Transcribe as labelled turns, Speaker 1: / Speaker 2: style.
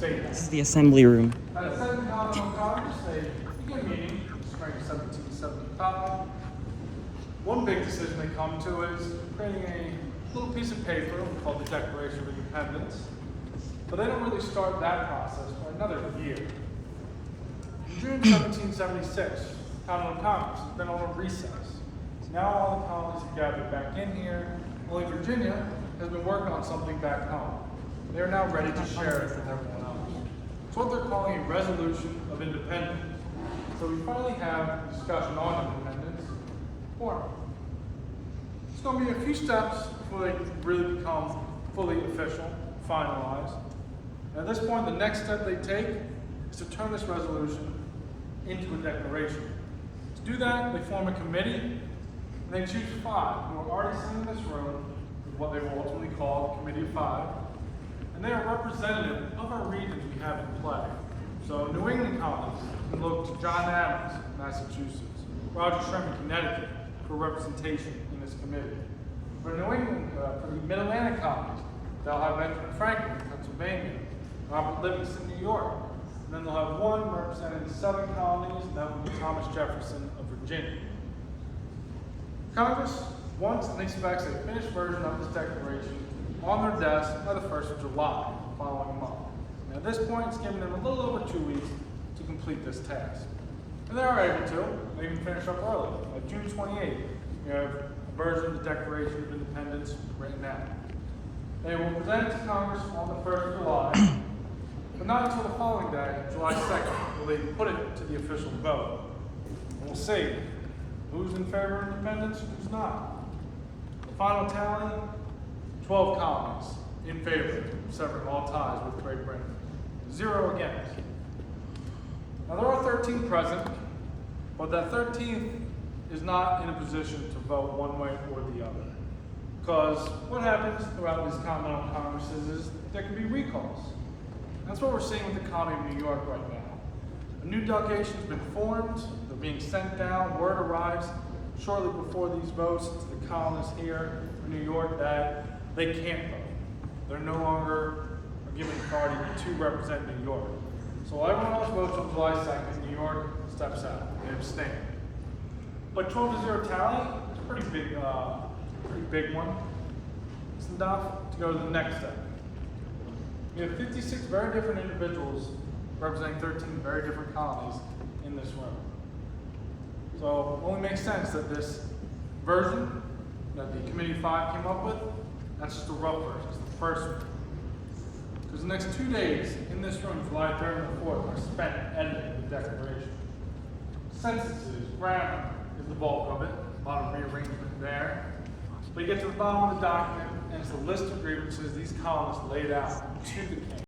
Speaker 1: state.
Speaker 2: This is the assembly room.
Speaker 1: At the Second Continental Congress, they began meeting in the spring of 1775. One big decision they come to is creating a little piece of paper called the Declaration of Independence. But they don't really start that process for another year. In June 1776, the Continental Congress has been on a recess. Now all the colonies have gathered back in here. Only Virginia has been working on something back home. They are now ready to share it with everyone else. It's what they're calling a resolution of independence. So we finally have a discussion on independence form. It's going to be a few steps before they really become fully official, finalized. At this point, the next step they take is to turn this resolution into a declaration. To do that, they form a committee, and they choose 5 who are already sitting in this room with what they will ultimately call the Committee of 5. And they are representative of our regions we have in play. So New England colonies can look to John Adams, Massachusetts, Roger Sherman, Connecticut, for representation in this committee. For New England, for the Mid-Atlantic colonies, they'll have Benjamin Franklin, Pennsylvania, Robert Livingston, New York, and then they'll have one representing the Southern colonies, and that will be Thomas Jefferson of Virginia. Congress wants and expects a finished version of this declaration on their desk by the 1st of July, the following month. And at this point, it's given them a little over 2 weeks to complete this task. And they are able to. They even finish up early. By June 28th, we have a version of the Declaration of Independence written out. They will present it to Congress on the 1st of July, but not until the following day, July 2nd, will they put it to the official vote. And we'll see who's in favor of independence, who's not. The final tally, 12 colonies in favor, severing all ties with Great Britain. 0 against. Now there are 13 present, but that 13th is not in a position to vote one way or the other. Because what happens throughout these continental congresses is there can be recalls. That's what we're seeing with the colony of New York right now. A new delegation has been formed, they're being sent down, word arrives shortly before these votes to the colonists here in New York that they can't vote. They're no longer given authority to represent New York. So everyone else votes on July 2nd, New York steps out, they abstain. But 12-0 tally, it's a pretty big one. It's enough to go to the next step. We have 56 very different individuals representing 13 very different colonies in this room. So it only makes sense that this version that the Committee of 5 came up with, that's just a rough version, it's the first one. Because the next 2 days in this room, July 3rd and 4th, are spent editing the Declaration. Sentences, grammar is the bulk of it, a lot of rearrangement there. But you get to the bottom of the document, and it's a list of grievances these colonists laid out to the king.